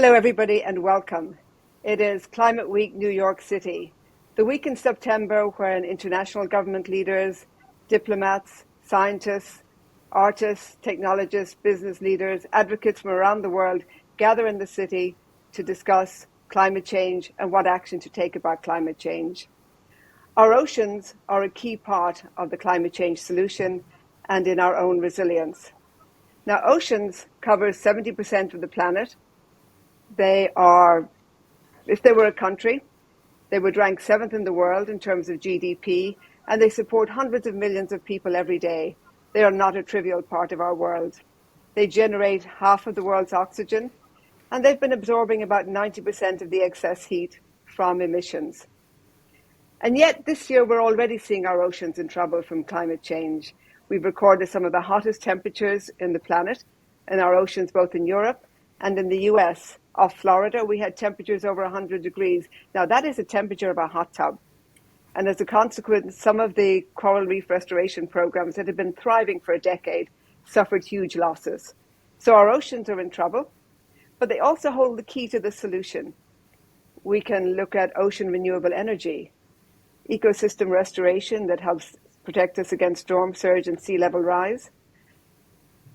Hello, everybody, and welcome. It is Climate Week, New York City, the week in September when international government leaders, diplomats, scientists, artists, technologists, business leaders, advocates from around the world gather in the city to discuss climate change and what action to take about climate change. Our oceans are a key part of the climate change solution and in our own resilience. Now, oceans cover 70% of the planet. They are, if they were a country, they would rank 7th in the world in terms of GDP, and they support hundreds of millions of people every day. They are not a trivial part of our world. They generate half of the world's oxygen, and they've been absorbing about 90% of the excess heat from emissions. And yet this year, we're already seeing our oceans in trouble from climate change. We've recorded some of the hottest temperatures in the planet, in our oceans, both in Europe and in the US. Off Florida, we had temperatures over 100 degrees. Now, that is a temperature of a hot tub. And as a consequence, some of the coral reef restoration programs that have been thriving for a decade suffered huge losses. So our oceans are in trouble, but they also hold the key to the solution. We can look at ocean renewable energy, ecosystem restoration that helps protect us against storm surge and sea level rise.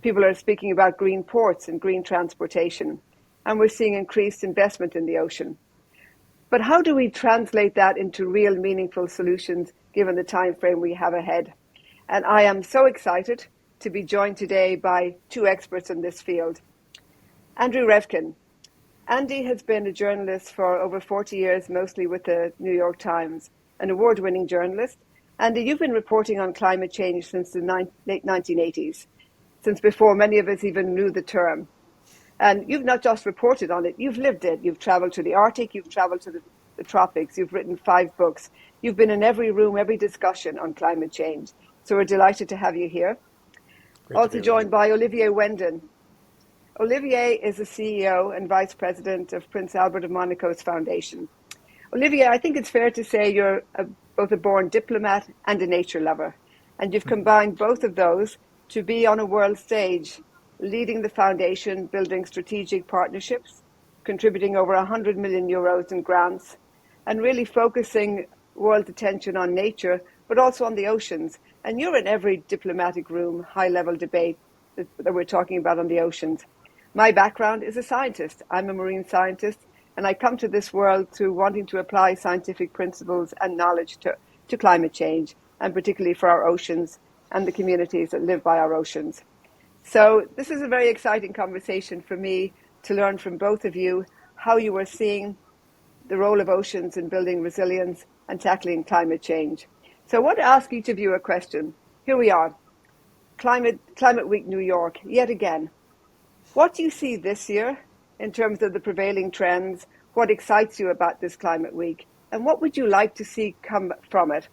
People are speaking about green ports and green transportation, and we're seeing increased investment in the ocean. But how do we translate that into real meaningful solutions given the time frame we have ahead? And I am so excited to be joined today by two experts in this field. Andrew Revkin. Andy has been a journalist for over 40 years, mostly with the New York Times, an award-winning journalist. Andy, you've been reporting on climate change since the late 1980s. Since before many of us even knew the term. And you've not just reported on it, you've lived it. You've traveled to the Arctic, you've traveled to the tropics, you've written 5 books. You've been in every room, every discussion on climate change. So we're delighted to have you here. Great also joined by Olivier Wenden. Olivier is the CEO and Vice President of Prince Albert of Monaco's foundation. Olivier, I think it's fair to say you're both a born diplomat and a nature lover. And you've combined both of those to be on a world stage, leading the foundation, building strategic partnerships, contributing over 100 million euros in grants, and really focusing world attention on nature, but also on the oceans. And you're in every diplomatic room, high-level debate that we're talking about on the oceans. My background is a scientist. I'm a marine scientist, and I come to this world through wanting to apply scientific principles and knowledge to climate change, and particularly for our oceans and the communities that live by our oceans. So this is a very exciting conversation for me to learn from both of you how you are seeing the role of oceans in building resilience and tackling climate change. So I want to ask each of you a question. Here we are, Climate Week, New York, yet again. What do you see this year in terms of the prevailing trends? What excites you about this Climate Week? And what would you like to see come from it?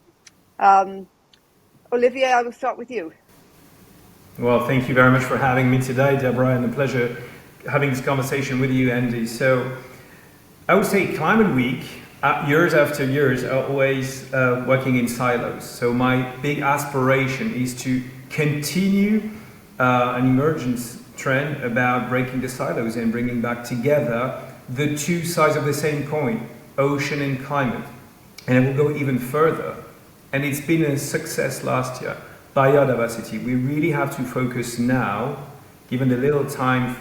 Olivier, I will start with you. Well, thank you very much for having me today, Deborah, and a pleasure having this conversation with you, Andy. So I would say Climate Week, years after years, are always working in silos. So my big aspiration is to continue an emergence trend about breaking the silos and bringing back together the two sides of the same coin, ocean and climate. And I will go even further. And it's been a success last year. Biodiversity. We really have to focus now, given the little time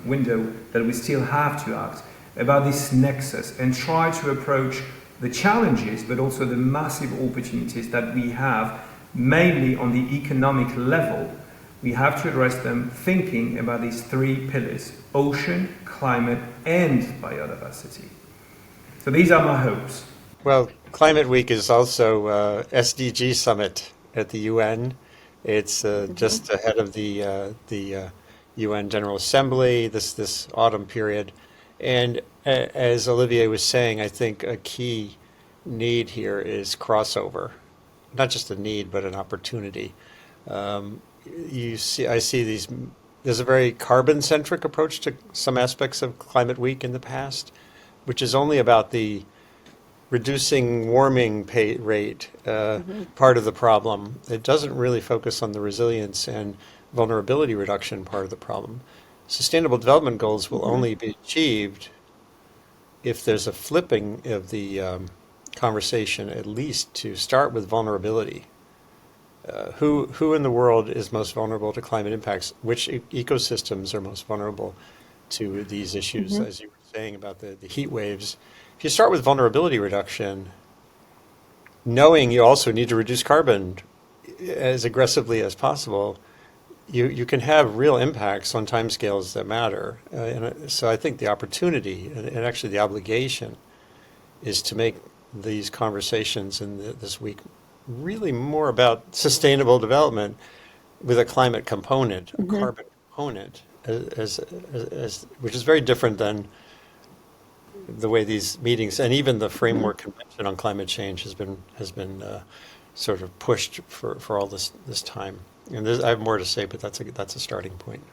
window that we still have to act, about this nexus and try to approach the challenges, but also the massive opportunities that we have, mainly on the economic level. We have to address them thinking about these 3 pillars, ocean, climate, and biodiversity. So these are my hopes. Well, Climate Week is also SDG Summit at the UN. It's just ahead of the UN General Assembly this autumn period. And as Olivier was saying, I think a key need here is crossover. Not just a need, but an opportunity. I see there's a very carbon-centric approach to some aspects of Climate Week in the past, which is only about the reducing warming rate, part of the problem. It doesn't really focus on the resilience and vulnerability reduction part of the problem. sustainable development goals will only be achieved if there's a flipping of the conversation, at least to start with vulnerability. Who in the world is most vulnerable to climate impacts? Which ecosystems are most vulnerable to these issues, as you were saying about the heat waves? If you start with vulnerability reduction, knowing you also need to reduce carbon as aggressively as possible, you can have real impacts on timescales that matter. And so I think the opportunity and actually the obligation is to make these conversations in this week really more about sustainable development with a climate component, a carbon component, as which is very different than the way these meetings and even the framework convention on climate change has been sort of pushed for all this time. And I have more to say, but that's a starting point.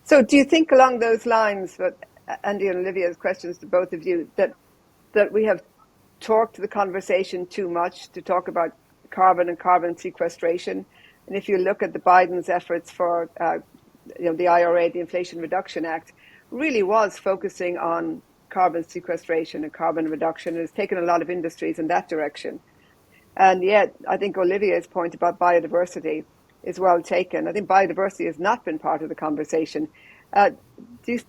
So do you think along those lines, but Andy and Olivia's questions to both of you, that we have talked the conversation too much to talk about carbon and carbon sequestration? And if you look at the Biden's efforts for the IRA, the Inflation Reduction Act, really was focusing on carbon sequestration and carbon reduction. It has taken a lot of industries in that direction. And yet, I think Olivier's point about biodiversity is well taken. I think biodiversity has not been part of the conversation. It's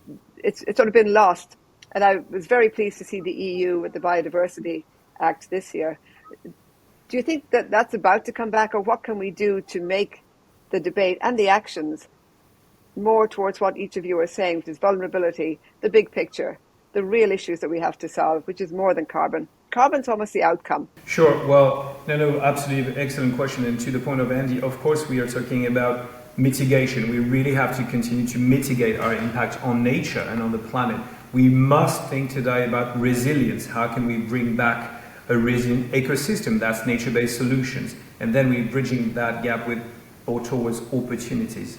sort of been lost. And I was very pleased to see the EU with the Biodiversity Act this year. Do you think that that's about to come back, or what can we do to make the debate and the actions more towards what each of you are saying, which is vulnerability, the big picture, the real issues that we have to solve, which is more than carbon? Carbon's almost the outcome. Sure. Well, no, absolutely excellent question. And to the point of Andy, of course, we are talking about mitigation. We really have to continue to mitigate our impact on nature and on the planet. We must think today about resilience. How can we bring back a resilient ecosystem? That's nature-based solutions. And then we're bridging that gap with or towards opportunities.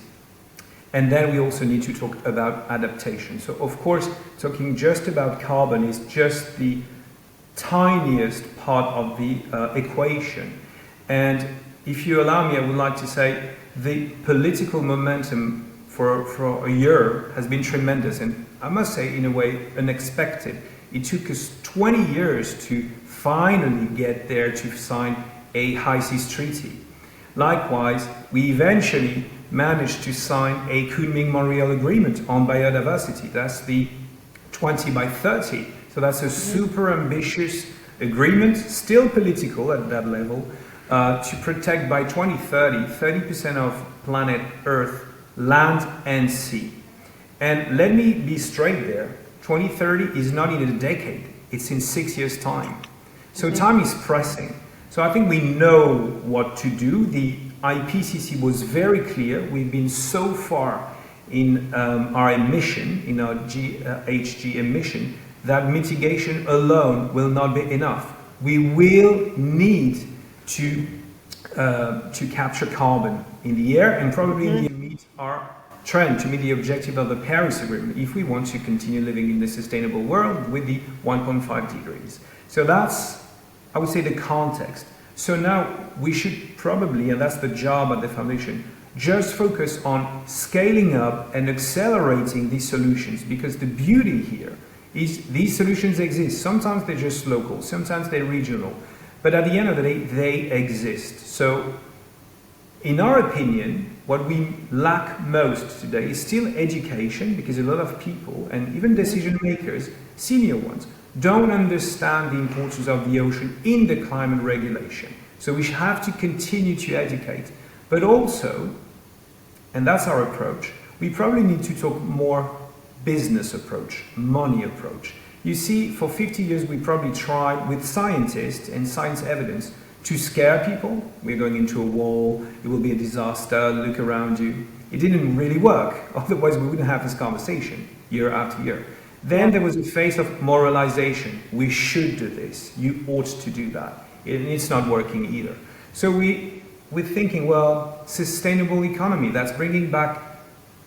And then we also need to talk about adaptation. So of course, talking just about carbon is just the tiniest part of the equation. And if you allow me, I would like to say the political momentum for a year has been tremendous, and I must say in a way unexpected. It took us 20 years to finally get there to sign a high seas treaty. Likewise, we eventually managed to sign a Kunming-Montreal agreement on biodiversity. That's the 20 by 30. So that's a super ambitious agreement, still political at that level, to protect by 2030 30% of planet Earth, land and sea. And let me be straight there. 2030 is not in a decade, it's in 6 years' time. So time is pressing. So I think we know what to do. The IPCC was very clear. We've been so far in our emission, in our GHG emission, that mitigation alone will not be enough. We will need to capture carbon in the air and probably meet our trend, to meet the objective of the Paris Agreement, if we want to continue living in the sustainable world with the 1.5 degrees. So that's, I would say, the context. So now we should probably, and that's the job at the Foundation, just focus on scaling up and accelerating these solutions, because the beauty here is these solutions exist. Sometimes they're just local, sometimes they're regional, but at the end of the day, they exist. So in our opinion, what we lack most today is still education, because a lot of people, and even decision makers, senior ones, don't understand the importance of the ocean in the climate regulation. So we have to continue to educate. But also, and that's our approach, we probably need to talk more business approach, money approach. You see, for 50 years we probably tried with scientists and science evidence to scare people. We're going into a wall, it will be a disaster, look around you. It didn't really work, otherwise we wouldn't have this conversation year after year. Then there was a phase of moralization. We should do this, you ought to do that. It's not working either. So we're thinking, well, sustainable economy, that's bringing back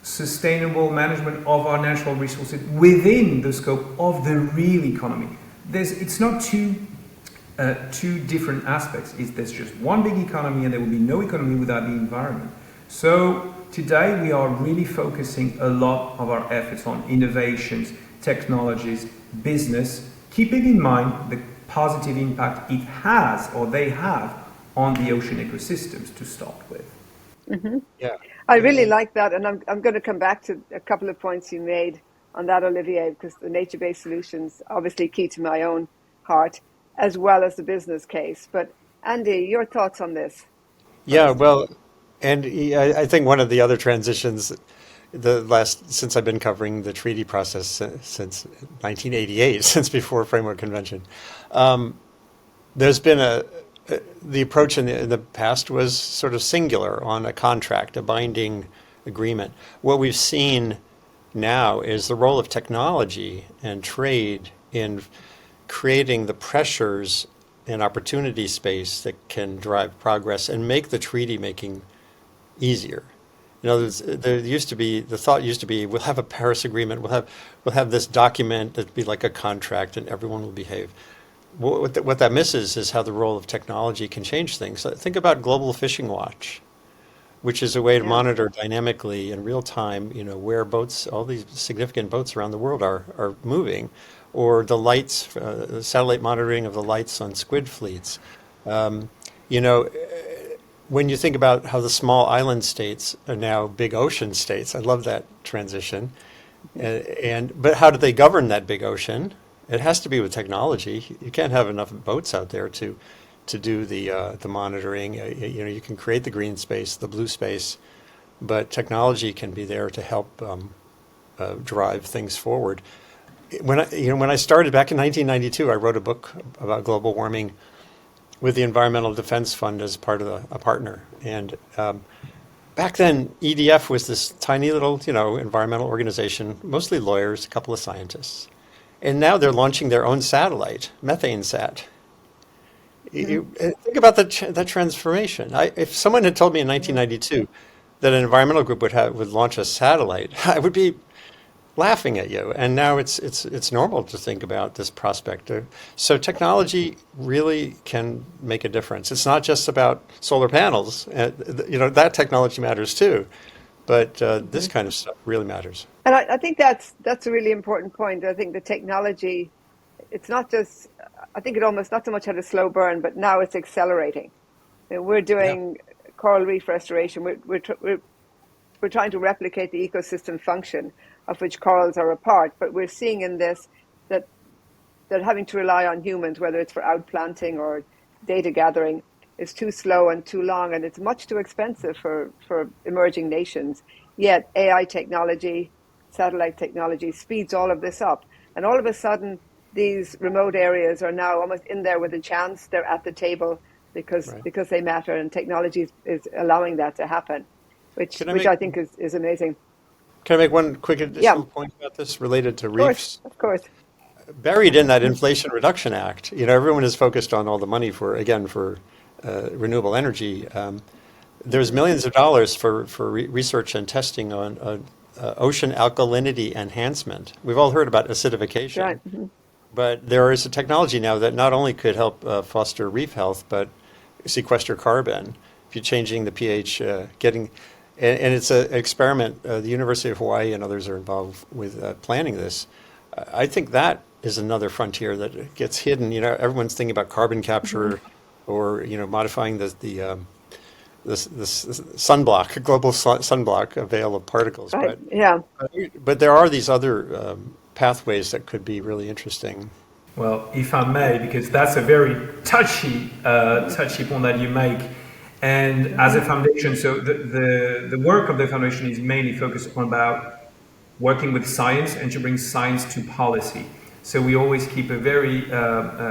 sustainable management of our natural resources within the scope of the real economy. It's not two different aspects. There's just one big economy, and there will be no economy without the environment. So today we are really focusing a lot of our efforts on innovations, technologies, business, keeping in mind the positive impact it has or they have on the ocean ecosystems to start with. Mm-hmm. Yeah. I really like that, and I'm going to come back to a couple of points you made on that, Olivier, because the nature-based solutions obviously key to my own heart, as well as the business case. But Andy, your thoughts on this Yeah, first? well, and I think one of the other transitions, since I've been covering the treaty process since 1988, since before Framework Convention, there's been the approach in the past was sort of singular on a contract, a binding agreement. What we've seen now is the role of technology and trade in creating the pressures and opportunity space that can drive progress and make the treaty making easier. The thought used to be, we'll have a Paris Agreement, we'll have this document that'd be like a contract, and everyone will behave. What that misses is how the role of technology can change things. Think about Global Fishing Watch, which is a way to Yeah. monitor dynamically in real time, where boats, all these significant boats around the world are moving, or the lights, satellite monitoring of the lights on squid fleets. You know, when you think about how the small island states are now big ocean states, I love that transition. But how do they govern that big ocean? It has to be with technology. You can't have enough boats out there to do the monitoring. You can create the green space, the blue space, but technology can be there to help drive things forward. When I started back in 1992, I wrote a book about global warming with the Environmental Defense Fund as part of a partner. And back then, EDF was this tiny little, environmental organization, mostly lawyers, a couple of scientists. And now they're launching their own satellite, Methane Sat. Think about that transformation. If someone had told me in 1992 that an environmental group would launch a satellite, I would be laughing at you. And now it's normal to think about this prospect. So technology really can make a difference. It's not just about solar panels. That technology matters too. But this kind of stuff really matters. And I think that's a really important point. I think the technology, it's not just, I think it almost not so much had a slow burn, but now it's accelerating. We're doing coral reef restoration. We're trying to replicate the ecosystem function of which corals are a part, but we're seeing in this that having to rely on humans, whether it's for outplanting or data gathering, is too slow and too long, and it's much too expensive for emerging nations. Yet AI technology, satellite technology speeds all of this up. And all of a sudden, these remote areas are now almost in there with a chance. They're at the table because they matter, and technology is allowing that to happen, which I think is amazing. Can I make one quick additional point about this related to reefs? Of course. Buried in that Inflation Reduction Act, everyone is focused on all the money for renewable energy. There's millions of dollars for research and testing on ocean alkalinity enhancement. We've all heard about acidification, right. Mm-hmm. But there is a technology now that not only could help foster reef health, but sequester carbon. If you're changing the pH, and it's an experiment. The University of Hawaii and others are involved with planning this. I think that is another frontier that gets hidden. Everyone's thinking about carbon capture, or modifying the sunblock, global sunblock, a veil of particles. Right. But there are these other pathways that could be really interesting. Well, if I may, because that's a very touchy point that you make. And as a foundation, so the work of the foundation is mainly focused on about working with science and to bring science to policy. So we always keep a very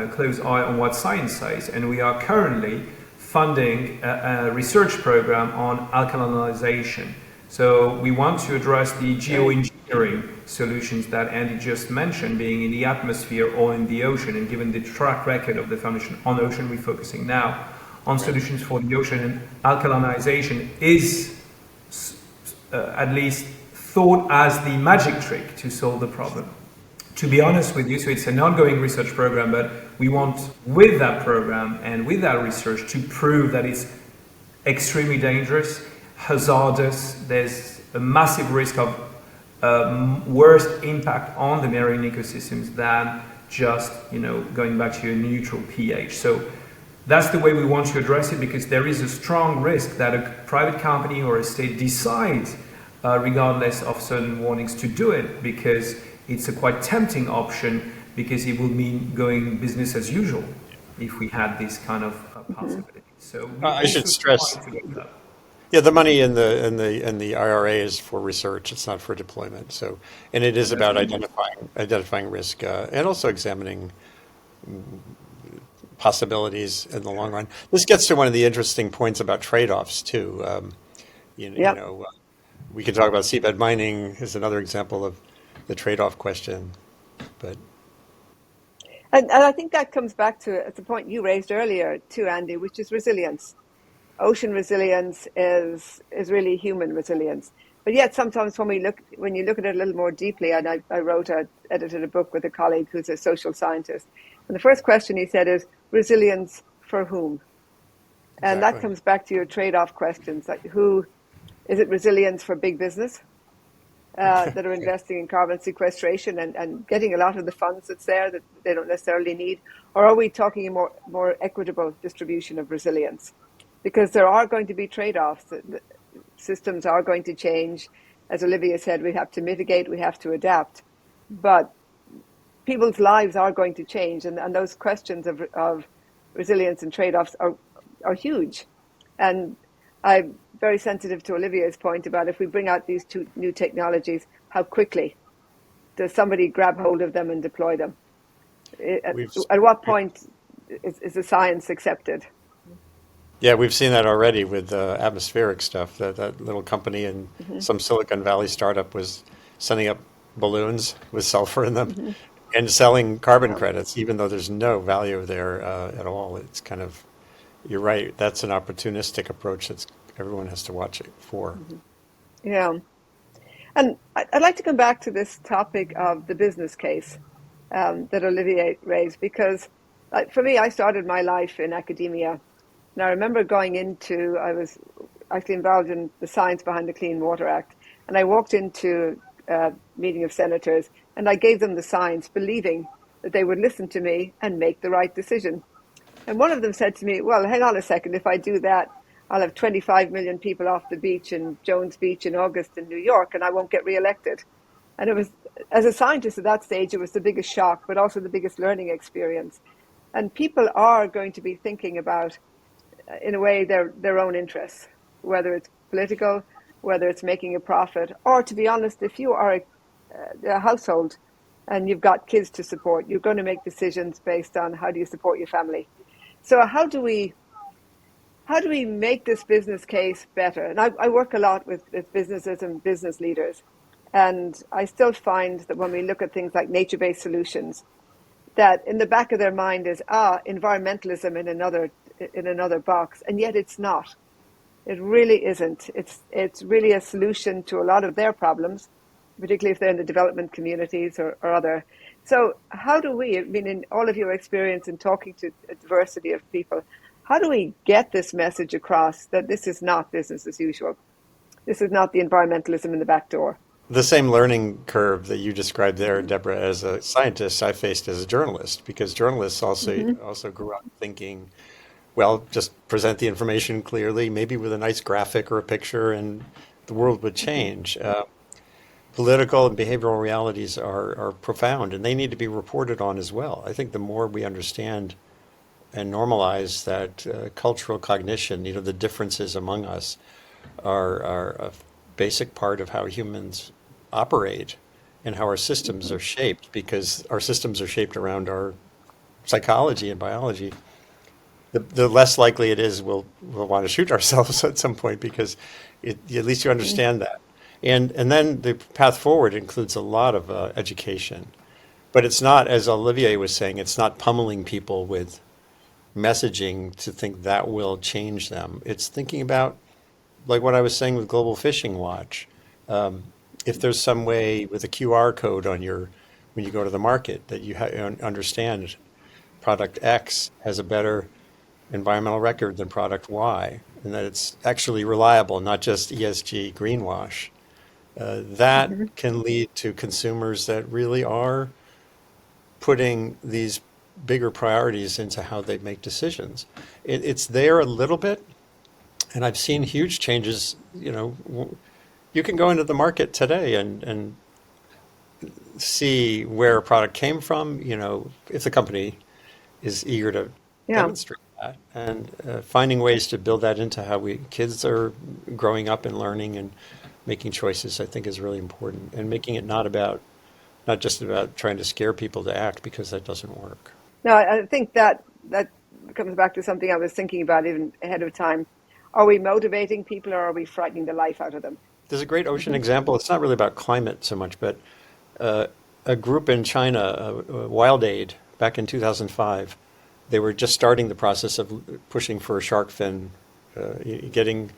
close eye on what science says. And we are currently funding a research program on alkalinization. So we want to address the geoengineering solutions that Andy just mentioned, being in the atmosphere or in the ocean. And given the track record of the foundation on ocean, we're focusing now on solutions for the ocean, and alkalinization is at least thought as the magic trick to solve the problem. To be honest with you, so it's an ongoing research program, but we want, with that program and with that research, to prove that it's extremely dangerous, hazardous. There's a massive risk of worse impact on the marine ecosystems than just going back to a neutral pH. So that's the way we want to address it, because there is a strong risk that a private company or a state decides, regardless of certain warnings, to do it, because it's a quite tempting option, because it will mean going business as usual if we had this kind of possibility. So I should stress, to do that. yeah, the money in the IRA is for research. It's not for deployment. So, and it is about identifying risk and also examining possibilities in the long run. This gets to one of the interesting points about trade-offs too. We could talk about seabed mining as another example of the trade-off question, but And I think that comes back to the point you raised earlier too, Andy, which is resilience. Ocean resilience is really human resilience. But yet sometimes when you look at it a little more deeply, and I edited a book with a colleague who's a social scientist, and the first question he said is, resilience for whom? And that comes back to your trade-off questions, like is it resilience for big business that are investing in carbon sequestration and getting a lot of the funds that's there that they don't necessarily need? Or are we talking a more equitable distribution of resilience? Because there are going to be trade-offs. The systems are going to change. As Olivier said, we have to mitigate, we have to adapt. But people's lives are going to change, and those questions of resilience and trade-offs are huge. And I'm very sensitive to Olivier's point about if we bring out these two new technologies, how quickly does somebody grab hold of them and deploy them? At what point is the science accepted? yeah, we've seen that already with atmospheric stuff. That little company in some Silicon Valley startup was sending up balloons with sulfur in them and selling carbon credits, even though there's no value there at all. It's kind of, you're right, that's an opportunistic approach that everyone has to watch it for. Yeah. And I'd like to come back to this topic of the business case that Olivier raised, because for me, I started my life in academia. And I remember I was actually involved in the science behind the Clean Water Act. And I walked into a meeting of senators and I gave them the science, believing that they would listen to me and make the right decision. And one of them said to me, well, hang on a second, if I do that, I'll have 25 million people off the beach in Jones Beach in August in New York, and I won't get reelected. And it was, as a scientist at that stage, it was the biggest shock, but also the biggest learning experience. And people are going to be thinking about, in a way, their own interests, whether it's political, whether it's making a profit, or, to be honest, if you are a household and you've got kids to support, you're going to make decisions based on how do you support your family. So how do we make this business case better? And I work a lot with businesses and business leaders, and I still find that when we look at things like nature-based solutions, that in the back of their mind is environmentalism in another box, and yet it's not. It really isn't. It's really a solution to a lot of their problems, particularly if they're in the development communities or other. So how do we, in all of your experience in talking to a diversity of people, how do we get this message across that this is not business as usual? This is not the environmentalism in the back door. The same learning curve that you described there, Deborah, as a scientist, I faced as a journalist, because journalists also grew up thinking, well, just present the information clearly, maybe with a nice graphic or a picture, and the world would change. Political and behavioral realities are profound, and they need to be reported on as well. I think the more we understand and normalize that cultural cognition, the differences among us are a basic part of how humans operate and how our systems are shaped, because our systems are shaped around our psychology and biology. The less likely it is we'll want to shoot ourselves at some point, because at least you understand that. And then the path forward includes a lot of education. But it's not, as Olivier was saying, it's not pummeling people with messaging to think that will change them. It's thinking about, like what I was saying with Global Fishing Watch. If there's some way with a QR code on when you go to the market, that you understand product X has a better environmental record than product Y, and that it's actually reliable, not just ESG greenwash, that can lead to consumers that really are putting these bigger priorities into how they make decisions. It's there a little bit, and I've seen huge changes. You can go into the market today and see where a product came from, if the company is eager to Yeah. demonstrate that, and finding ways to build that into how kids are growing up and learning and making choices, I think is really important, and making it not just about trying to scare people to act, because that doesn't work. No, I think that comes back to something I was thinking about even ahead of time. Are we motivating people, or are we frightening the life out of them? There's a great ocean example. It's not really about climate so much, but a group in China, Wild Aid, back in 2005, they were just starting the process of pushing for a shark fin, cutting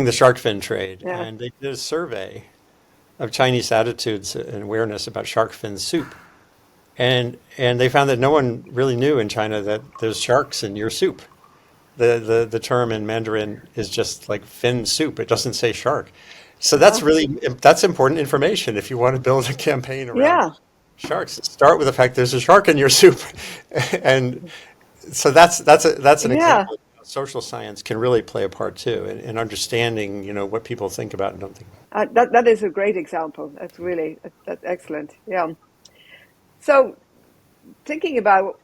the shark fin trade. Yeah. And they did a survey of Chinese attitudes and awareness about shark fin soup. And they found that no one really knew in China that there's sharks in your soup. The term in Mandarin is just like fin soup. It doesn't say shark. So that's important information if you want to build a campaign around Yeah. sharks. Start with the fact there's a shark in your soup. And so that's an Yeah. example. Social science can really play a part too in understanding, what people think about and don't think about. That is a great example. That's excellent. Yeah. So thinking about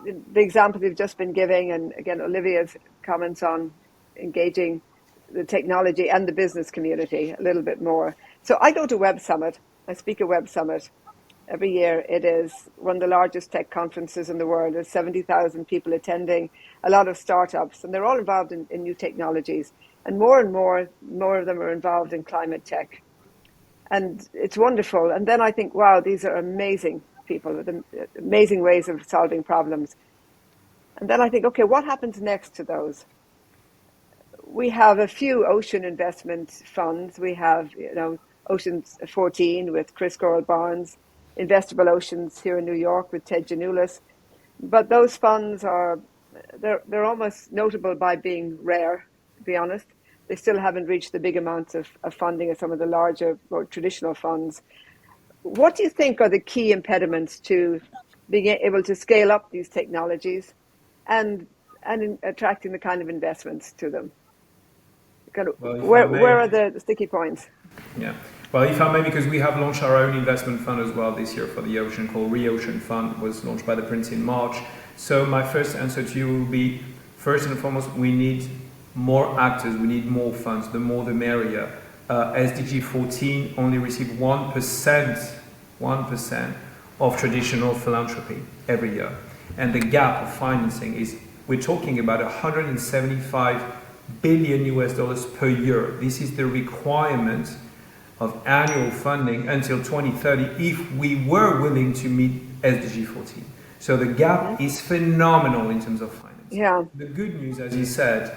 the example you've just been giving, and again, Olivier's comments on engaging the technology and the business community a little bit more. So I go to Web Summit. I speak at Web Summit every year. It is one of the largest tech conferences in the world. There's 70,000 people attending, a lot of startups, and they're all involved in new technologies. And more of them are involved in climate tech. And it's wonderful. And then I think, wow, these are amazing people with amazing ways of solving problems. And then I think, okay, what happens next to those? We have a few ocean investment funds. We have, Oceans 14 with Chris Goral Barnes, Investable Oceans here in New York with Ted Janulis. But those funds they're almost notable by being rare, to be honest. They still haven't reached the big amounts of funding as some of the larger, more traditional funds. What do you think are the key impediments to being able to scale up these technologies and in attracting the kind of investments to them? Where are the sticky points? Yeah. Well, if I may, because we have launched our own investment fund as well this year for the ocean, called Re-Ocean Fund, was launched by the Prince in March. So my first answer to you will be, first and foremost, we need more actors, we need more funds, the more the merrier. SDG 14 only received 1% of traditional philanthropy every year. And the gap of financing we're talking about $175 billion US per year. This is the requirement of annual funding until 2030 if we were willing to meet SDG 14. So the gap is phenomenal in terms of financing. Yeah. The good news, as you said,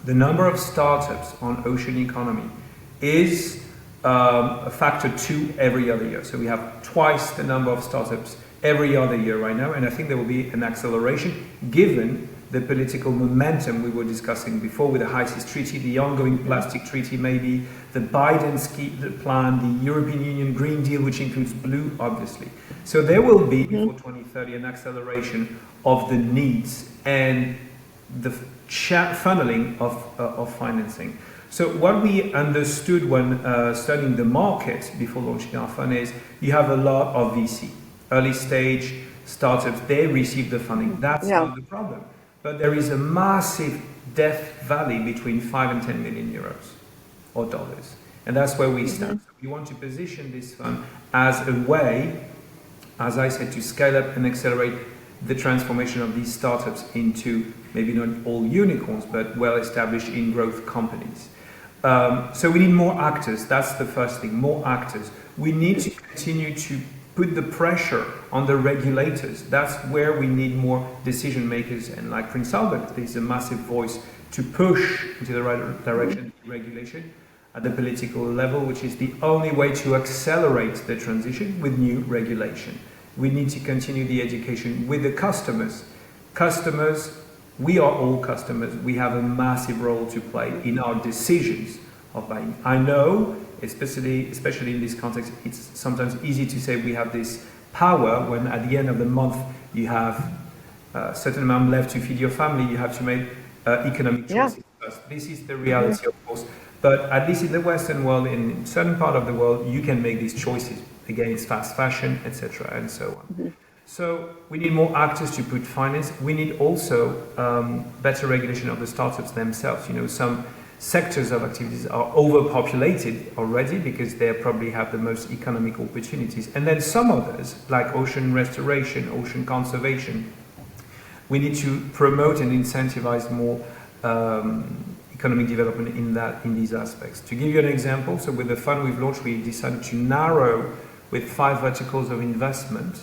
the number of startups on ocean economy is a factor 2 every other year. So we have twice the number of startups every other year right now, and I think there will be an acceleration given the political momentum we were discussing before with the High Seas Treaty, the ongoing plastic treaty maybe, the Biden plan, the European Union Green Deal, which includes blue, obviously. So there will be, before 2030, an acceleration of the needs and the funneling of financing. So what we understood when studying the market before launching our fund is you have a lot of VC, early stage startups, they receive the funding. That's not the problem. But there is a massive death valley between 5 and 10 million euros or dollars. And that's where we stand. So we want to position this fund as a way, as I said, to scale up and accelerate the transformation of these startups into maybe not all unicorns, but well-established in-growth companies. So we need more actors. That's the first thing, more actors. We need to continue to put the pressure on the regulators. That's where we need more decision makers. And like Prince Albert, there's a massive voice to push into the right direction, regulation at the political level, which is the only way to accelerate the transition with new regulation. We need to continue the education with the customers. Customers we are all customers. We have a massive role to play in our decisions of buying. I know, especially in this context, it's sometimes easy to say we have this power when at the end of the month you have a certain amount left to feed your family, you have to make economic choices first. This is the reality, of course. But at least in the Western world, in certain part of the world, you can make these choices against fast fashion, etc., and so on. So we need more actors to put finance. We need also better regulation of the startups themselves. Some sectors of activities are overpopulated already because they probably have the most economic opportunities. And then some others, like ocean restoration, ocean conservation, we need to promote and incentivize more economic development in these aspects. To give you an example, so with the fund we've launched, we decided to narrow with 5 verticals of investment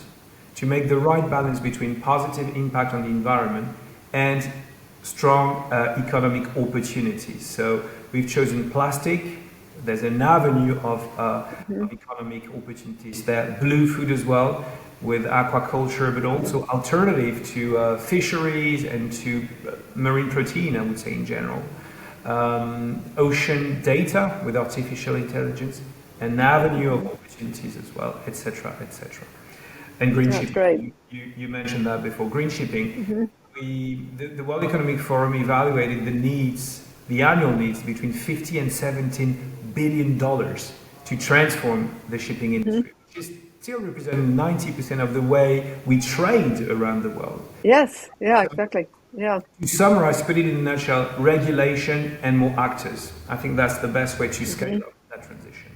to make the right balance between positive impact on the environment and strong economic opportunities. So we've chosen plastic. There's an avenue of economic opportunities there. Blue food as well, with aquaculture, but also alternative to fisheries and to marine protein, I would say in general. Ocean data with artificial intelligence, an avenue of opportunities as well, etc., etc. And green shipping. Great. You mentioned that before. Green shipping. The World Economic Forum evaluated the annual needs between $50 and $17 billion to transform the shipping industry, which is still representing 90% of the way we trade around the world. Yes, yeah, exactly. Yeah. To summarize, put it in a nutshell, regulation and more actors. I think that's the best way to scale up that transition.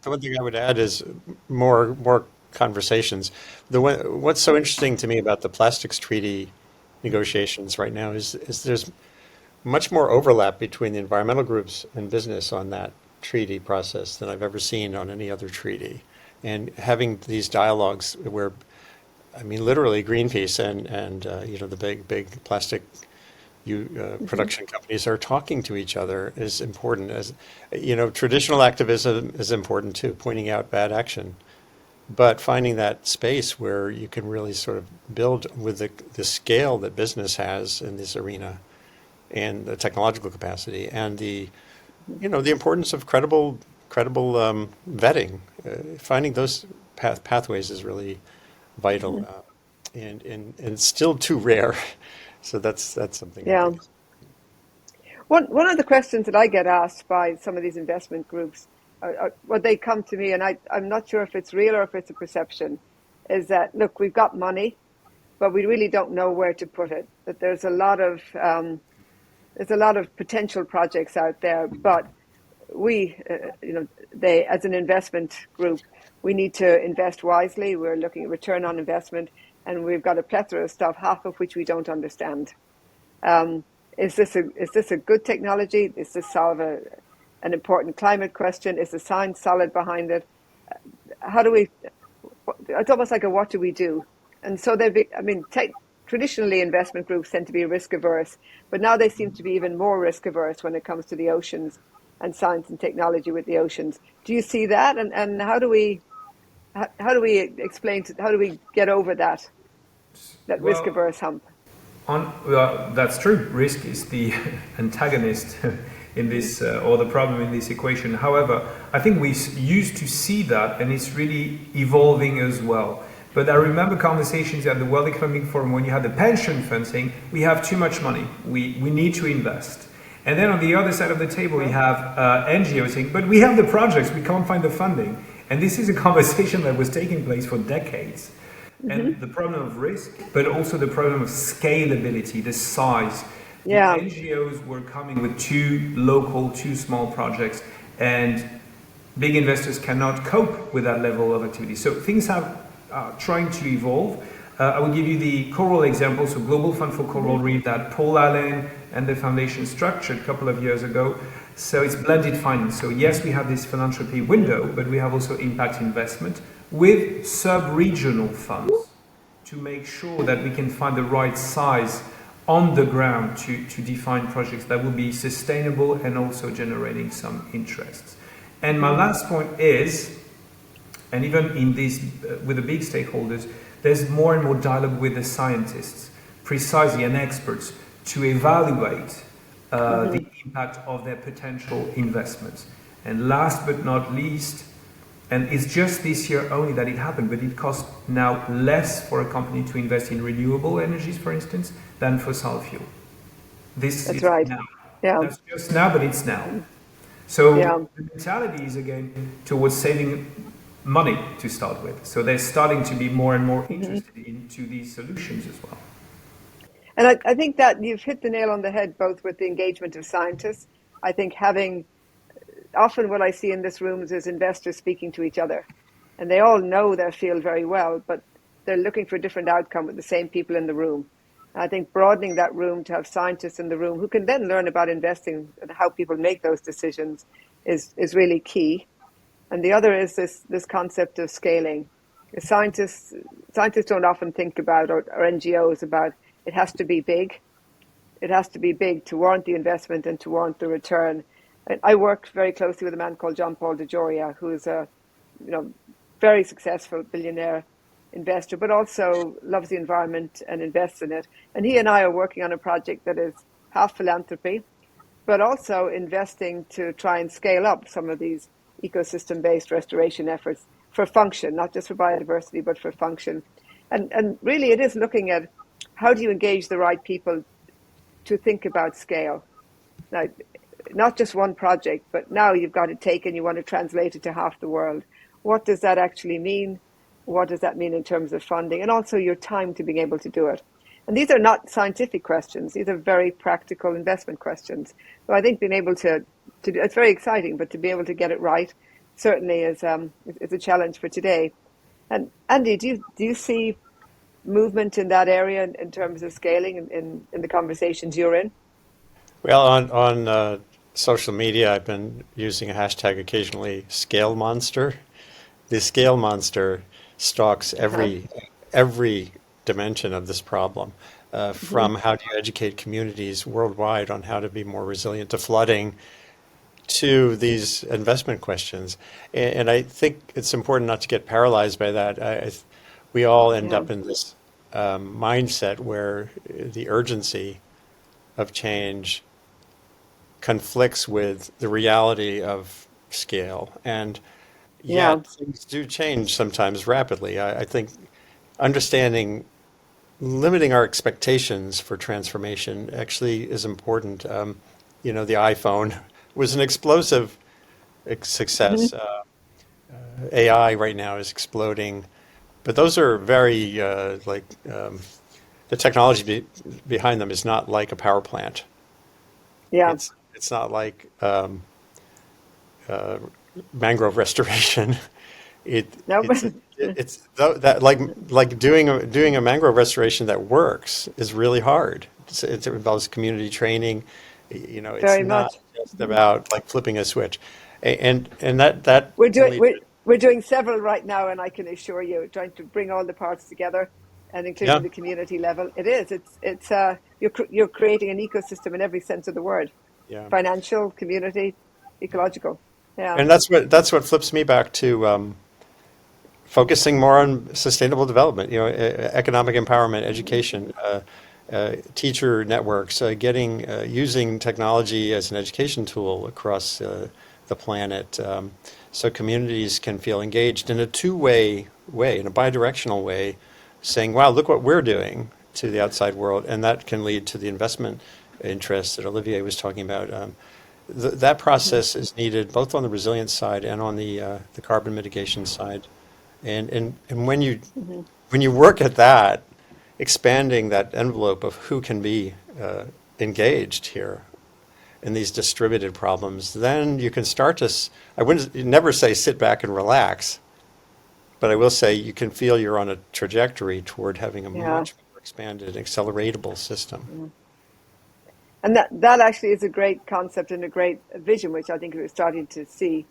The one thing I would add is more conversations. What's so interesting to me about the plastics treaty negotiations right now is there's much more overlap between the environmental groups and business on that treaty process than I've ever seen on any other treaty. And having these dialogues where, I mean, literally Greenpeace and the big plastic production companies are talking to each other is important. As traditional activism is important too, pointing out bad action. But finding that space where you can really sort of build with the scale that business has in this arena and the technological capacity and the importance of credible vetting, finding those pathways is really vital and still too rare. So that's something. Yeah. One of the questions that I get asked by some of these investment groups, when they come to me, and I'm not sure if it's real or if it's a perception, is that, look, we've got money, but we really don't know where to put it. That there's a lot of potential projects out there, but they, as an investment group, we need to invest wisely. We're looking at return on investment, and we've got a plethora of stuff, half of which we don't understand. Is this a good technology? Does this solve an important climate question? Is the science solid behind it? It's almost like what do we do? And so traditionally investment groups tend to be risk averse, but now they seem to be even more risk averse when it comes to the oceans and science and technology with the oceans. Do you see that? And how do we get over that risk averse hump? That's true. Risk is the antagonist in this, or the problem in this equation. However, I think we used to see that, and it's really evolving as well. But I remember conversations at the World Economic Forum when you had the pension fund saying, we have too much money, we need to invest. And then on the other side of the table, we have NGOs saying, but we have the projects, we can't find the funding. And this is a conversation that was taking place for decades. And the problem of risk, but also the problem of scalability, the size. Yeah. The NGOs were coming with too small projects, and big investors cannot cope with that level of activity. So things are trying to evolve. I will give you the coral example. So Global Fund for Coral Reef that Paul Allen and the foundation structured a couple of years ago. So it's blended finance. So yes, we have this philanthropy window, but we have also impact investment with sub-regional funds to make sure that we can find the right size on the ground to define projects that will be sustainable and also generating some interests. And my last point is, and even in this, with the big stakeholders, there's more and more dialogue with the scientists, precisely, and experts, to evaluate the impact of their potential investments. And last but not least, and it's just this year only that it happened, but it costs now less for a company to invest in renewable energies, for instance, than fossil fuel. This That's is right. now. Yeah. That's just now, but it's now. So Yeah. the mentality is again towards saving money to start with. So they're starting to be more and more interested into these solutions as well. And I think that you've hit the nail on the head, both with the engagement of scientists. I think often what I see in this room is investors speaking to each other, and they all know their field very well, but they're looking for a different outcome with the same people in the room. I think broadening that room to have scientists in the room who can then learn about investing and how people make those decisions is really key. And the other is this concept of scaling. Scientists don't often think about, or NGOs, about it has to be big. It has to be big to warrant the investment and to warrant the return. And I work very closely with a man called John Paul DeJoria, who is a very successful billionaire investor, but also loves the environment and invests in it. And he and I are working on a project that is half philanthropy, but also investing to try and scale up some of these ecosystem-based restoration efforts for function, not just for biodiversity, but for function. And really it is looking at how do you engage the right people to think about scale. Now, not just one project, but now you've got it taken, you want to translate it to half the world. What does that actually mean? What does that mean in terms of funding? And also your time to being able to do it. And these are not scientific questions. These are very practical investment questions. So I think being able to it's very exciting, but to be able to get it right certainly is a challenge for today. And Andy, do you see movement in that area in terms of scaling in the conversations you're in? Well, on social media, I've been using a hashtag occasionally, Scale Monster. The Scale Monster stalks every dimension of this problem, from how do you educate communities worldwide on how to be more resilient to flooding, to these investment questions. And I think it's important not to get paralyzed by that. We all end up in this mindset where the urgency of change conflicts with the reality of scale. And Yeah. yet things do change sometimes rapidly. I think understanding, limiting our expectations for transformation actually is important. The iPhone was an explosive success. AI right now is exploding, but those are very the technology behind them is not like a power plant. Yeah. It's not like mangrove restoration. No. That like doing a mangrove restoration that works is really hard. It involves community training. It's Very not much. just about like flipping a switch, and that We're can doing lead we're, to, we're doing several right now, and I can assure you, trying to bring all the parts together, and yeah. including the community level. You're creating an ecosystem in every sense of the word: Yeah. financial, community, ecological. Yeah. And that's what flips me back to focusing more on sustainable development, economic empowerment, education, teacher networks, using technology as an education tool across the planet, so communities can feel engaged in a two-way way, in a bidirectional way, saying, wow, look what we're doing to the outside world, and that can lead to the investment interests that Olivier was talking about. That process is needed both on the resilience side and on the carbon mitigation side. And when you work at that, expanding that envelope of who can be engaged here in these distributed problems, then you can start to, I wouldn't never say sit back and relax, but I will say you can feel you're on a trajectory toward having a Yeah. much more expanded, acceleratable system. And that actually is a great concept and a great vision, which I think we're starting to see,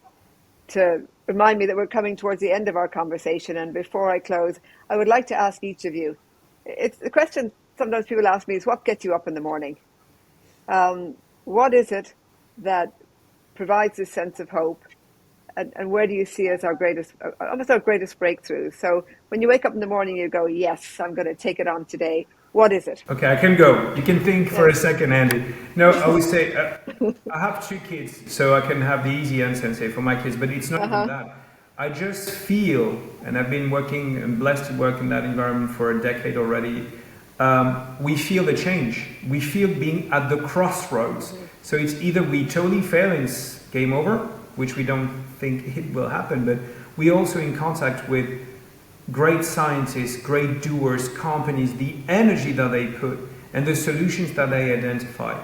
to remind me that we're coming towards the end of our conversation. And before I close, I would like to ask each of you, it's the question sometimes people ask me is, what gets you up in the morning? What is it that provides this sense of hope? And where do you see as almost our greatest breakthrough? So when you wake up in the morning, you go, yes, I'm going to take it on today. What is it? Okay, I can go. You can think for a second, Andy. No, I would say I have 2 kids, so I can have the easy answer and say for my kids, but it's not even that. I just feel, and I've been working and blessed to work in that environment for a decade already. We feel the change. We feel being at the crossroads. So it's either we totally fail and it's game over, which we don't think it will happen, but we also in contact with great scientists, great doers, companies, the energy that they put and the solutions that they identify.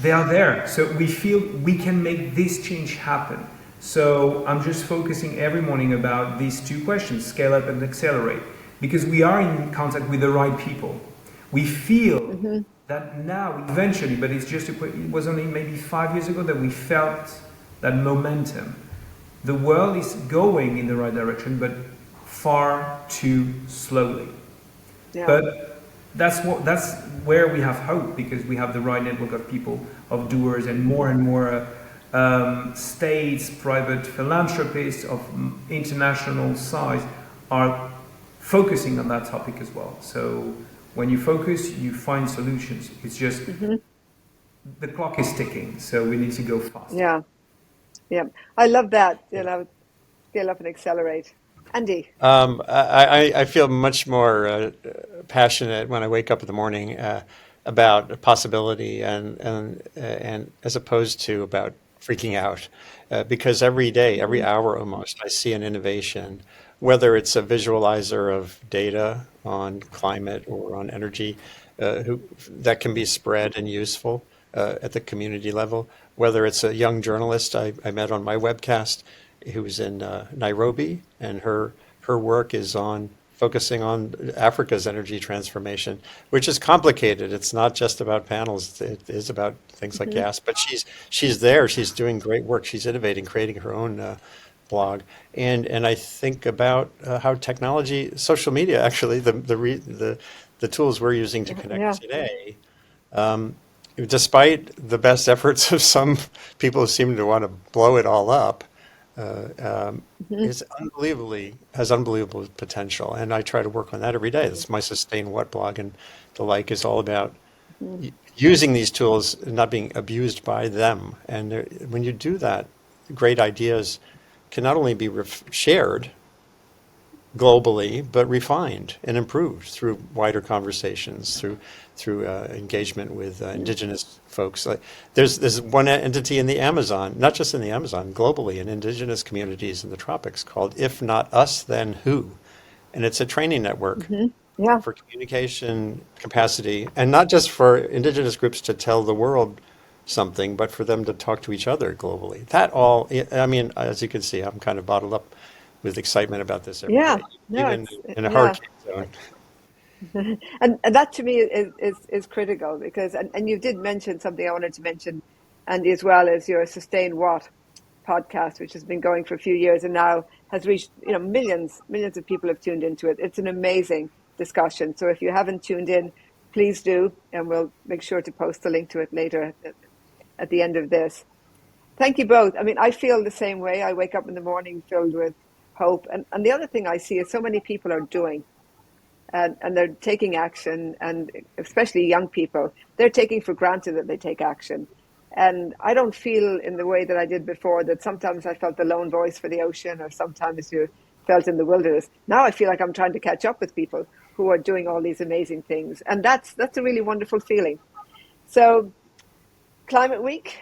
They are there. So we feel we can make this change happen. So I'm just focusing every morning about these 2 questions, scale up and accelerate, because we are in contact with the right people. We feel that now, eventually, but it was only maybe 5 years ago that we felt that momentum. The world is going in the right direction, but far too slowly. Yeah. But that's where we have hope, because we have the right network of people, of doers, and more states, private philanthropists of international size are focusing on that topic as well. So when you focus, you find solutions. It's just the clock is ticking, so we need to go fast. Yeah. I love that. Scale up and accelerate. Andy. I feel much more passionate when I wake up in the morning about possibility and as opposed to about freaking out, because every day, every hour almost, I see an innovation, whether it's a visualizer of data on climate or on energy that can be spread and useful at the community level, whether it's a young journalist I met on my webcast who's in Nairobi, and her work is on focusing on Africa's energy transformation, which is complicated. It's not just about panels. It is about things like gas, but she's there. She's doing great work. She's innovating, creating her own blog. And I think about how technology, social media, actually, the tools we're using to connect today, despite the best efforts of some people who seem to want to blow it all up, has unbelievable potential, and I try to work on that every day. That's my Sustain What blog and the like is all about using these tools and not being abused by them. And when you do that, great ideas can not only be shared globally, but refined and improved through wider conversations, through engagement with indigenous folks. Like there's one entity in the Amazon, not just in the Amazon, globally, in indigenous communities in the tropics called If Not Us, Then Who? And it's a training network for communication capacity, and not just for indigenous groups to tell the world something, but for them to talk to each other globally. That all, I mean, as you can see, I'm kind of bottled up with excitement about this every day, even in a hurricane zone. And that to me is critical, because and you did mention something I wanted to mention, Andy, as well, as your Sustain What podcast, which has been going for a few years and now has reached millions of people have tuned into it. It's an amazing discussion. So if you haven't tuned in, please do, and we'll make sure to post the link to it later at the end of this. Thank you both. I mean, I feel the same way. I wake up in the morning filled with hope. And the other thing I see is so many people are doing, and they're taking action, and especially young people, they're taking for granted that they take action. And I don't feel in the way that I did before, that sometimes I felt the lone voice for the ocean, or sometimes you felt in the wilderness. Now I feel like I'm trying to catch up with people who are doing all these amazing things. And that's a really wonderful feeling. So Climate Week,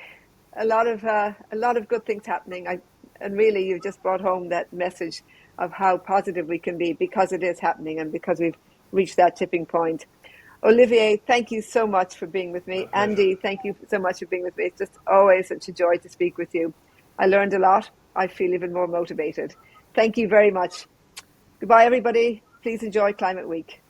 a lot of good things happening. And really, you've just brought home that message of how positive we can be, because it is happening and because we've reached that tipping point. Olivier, thank you so much for being with me. Andy, thank you so much for being with me. It's just always such a joy to speak with you. I learned a lot. I feel even more motivated. Thank you very much. Goodbye, everybody. Please enjoy Climate Week.